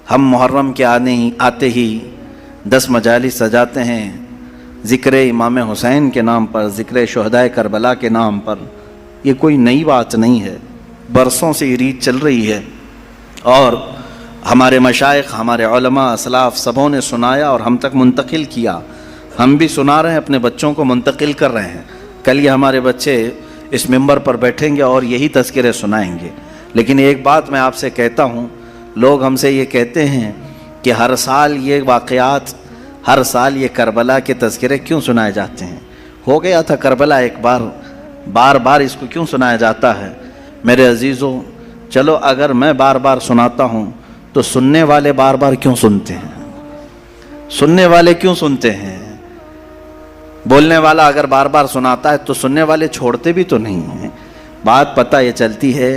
ہم محرم کے آتے ہی 10 مجالس سجاتے ہیں ذکر امام حسین کے نام پر، ذکر شہدائے کربلا کے نام پر۔ یہ کوئی نئی بات نہیں ہے، برسوں سے یہ ریت چل رہی ہے، اور ہمارے مشائخ، ہمارے علماء اسلاف سبوں نے سنایا اور ہم تک منتقل کیا۔ ہم بھی سنا رہے ہیں، اپنے بچوں کو منتقل کر رہے ہیں۔ کل یہ ہمارے بچے اس ممبر پر بیٹھیں گے اور یہی تذکرے سنائیں گے۔ لیکن ایک بات میں آپ سے کہتا ہوں، لوگ ہم سے یہ کہتے ہیں کہ ہر سال یہ واقعات، ہر سال یہ کربلا کے تذکرے کیوں سنائے جاتے ہیں؟ ہو گیا تھا کربلا ایک بار، بار بار اس کو کیوں سنایا جاتا ہے؟ میرے عزیزوں، چلو اگر میں بار بار سناتا ہوں تو سننے والے بار بار کیوں سنتے ہیں؟ سننے والے کیوں سنتے ہیں؟ بولنے والا اگر بار بار سناتا ہے تو سننے والے چھوڑتے بھی تو نہیں ہیں۔ بات پتہ یہ چلتی ہے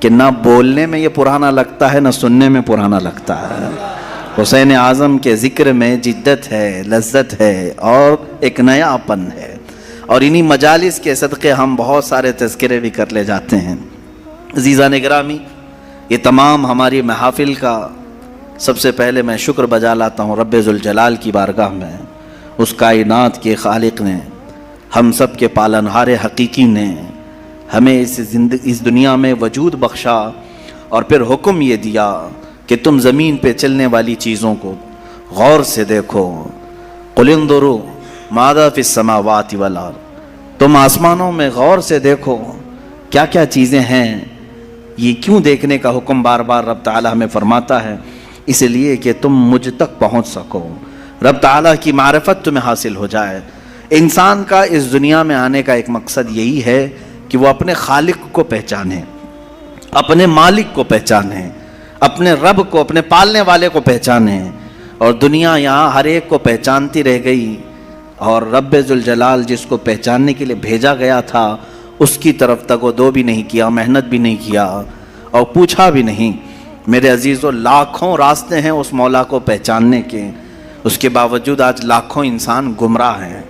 کہ نہ بولنے میں یہ پرانا لگتا ہے، نہ سننے میں پرانا لگتا ہے۔ حسین اعظم کے ذکر میں جدت ہے، لذت ہے اور ایک نیا پن ہے، اور انہی مجالس کے صدقے ہم بہت سارے تذکرے بھی کر لے جاتے ہیں۔ عزیزان گرامی، یہ تمام ہماری محافل کا سب سے پہلے میں شکر بجا لاتا ہوں رب ذوالجلال کی بارگاہ میں، اس کائنات کے خالق نے، ہم سب کے پالنہار حقیقی نے ہمیں اس دنیا میں وجود بخشا، اور پھر حکم یہ دیا کہ تم زمین پہ چلنے والی چیزوں کو غور سے دیکھو۔ قل انظروا ماذا فی السماوات والارض، تم آسمانوں میں غور سے دیکھو کیا کیا چیزیں ہیں۔ یہ کیوں دیکھنے کا حکم بار بار رب تعالیٰ ہمیں فرماتا ہے؟ اس لیے کہ تم مجھ تک پہنچ سکو، رب تعالیٰ کی معرفت تمہیں حاصل ہو جائے۔ انسان کا اس دنیا میں آنے کا ایک مقصد یہی ہے کہ وہ اپنے خالق کو پہچانے، اپنے مالک کو پہچانے، اپنے رب کو، اپنے پالنے والے کو پہچانے۔ اور دنیا یہاں ہر ایک کو پہچانتی رہ گئی، اور رب ذوالجلال جس کو پہچاننے کے لیے بھیجا گیا تھا اس کی طرف توجہ بھی نہیں کیا، محنت بھی نہیں کیا اور پوچھا بھی نہیں۔ میرے عزیزو، لاکھوں راستے ہیں اس مولا کو پہچاننے کے، اس کے باوجود آج لاکھوں انسان گمراہ ہیں،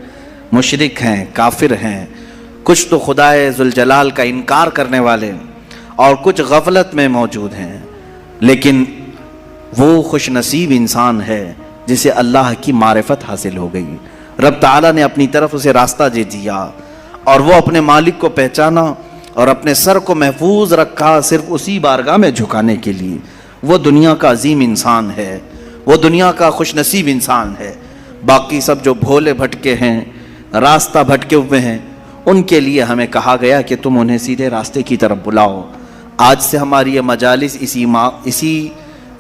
مشرک ہیں، کافر ہیں، کچھ تو خدائے ذوالجلال کا انکار کرنے والے اور کچھ غفلت میں موجود ہیں۔ لیکن وہ خوش نصیب انسان ہے جسے اللہ کی معرفت حاصل ہو گئی، رب تعالیٰ نے اپنی طرف اسے راستہ دے دیا، اور وہ اپنے مالک کو پہچانا اور اپنے سر کو محفوظ رکھا صرف اسی بارگاہ میں جھکانے کے لیے۔ وہ دنیا کا عظیم انسان ہے، وہ دنیا کا خوش نصیب انسان ہے۔ باقی سب جو بھولے بھٹکے ہیں، راستہ بھٹکے ہوئے ہیں، ان کے لیے ہمیں کہا گیا کہ تم انہیں سیدھے راستے کی طرف بلاؤ۔ آج سے ہماری یہ مجالس اسی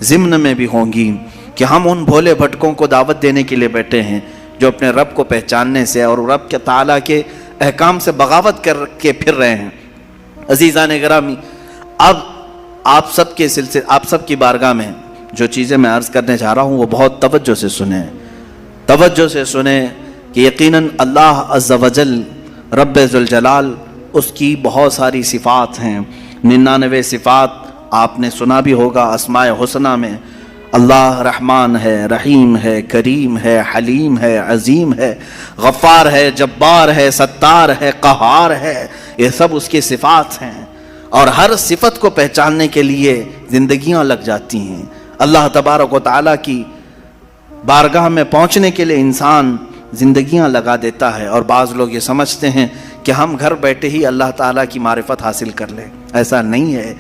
ضمن میں بھی ہوں گی کہ ہم ان بھولے بھٹکوں کو دعوت دینے کے لیے بیٹھے ہیں جو اپنے رب کو پہچاننے سے اور رب کے تعالیٰ کے احکام سے بغاوت کر کے پھر رہے ہیں۔ عزیزان گرامی، اب آپ سب کی بارگاہ میں جو چیزیں میں عرض کرنے جا رہا ہوں وہ بہت توجہ سے سنیں، توجہ سے سنیں کہ یقیناً اللہ عز و جل رب ذوالجلال، اس کی بہت ساری صفات ہیں، 99 صفات آپ نے سنا بھی ہوگا۔ اسماء حسنہ میں اللہ رحمان ہے، رحیم ہے، کریم ہے، حلیم ہے، عظیم ہے، غفار ہے، جبار ہے، ستار ہے، قہار ہے، یہ سب اس کی صفات ہیں، اور ہر صفت کو پہچاننے کے لیے زندگیاں لگ جاتی ہیں۔ اللہ تبارک و تعالیٰ کی بارگاہ میں پہنچنے کے لیے انسان زندگیاں لگا دیتا ہے، اور بعض لوگ یہ سمجھتے ہیں کہ ہم گھر بیٹھے ہی اللہ تعالیٰ کی معرفت حاصل کر لیں۔ ایسا نہیں ہے۔